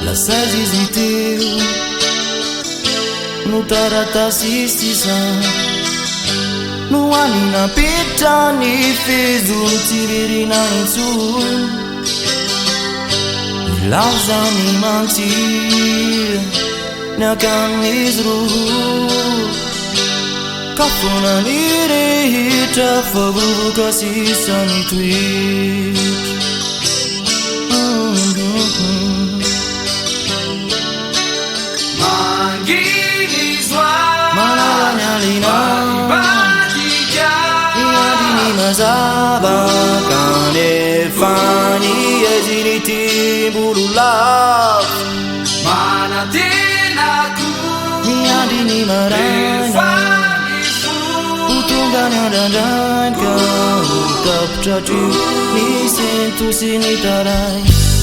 la sagiziteu no taratasy no anina petrany fezo mitsiririna intsony milaza ny mantsiry ny akan'izy roa ka fona ny rehetra fa vovoka sisa ny toetra manginy zoa manala ny alina iadiny mazava kanefa ny eziny timbolo lavo manatenako miadiny marana utonga ny andrandranika utapitra try ny sento sy ny taray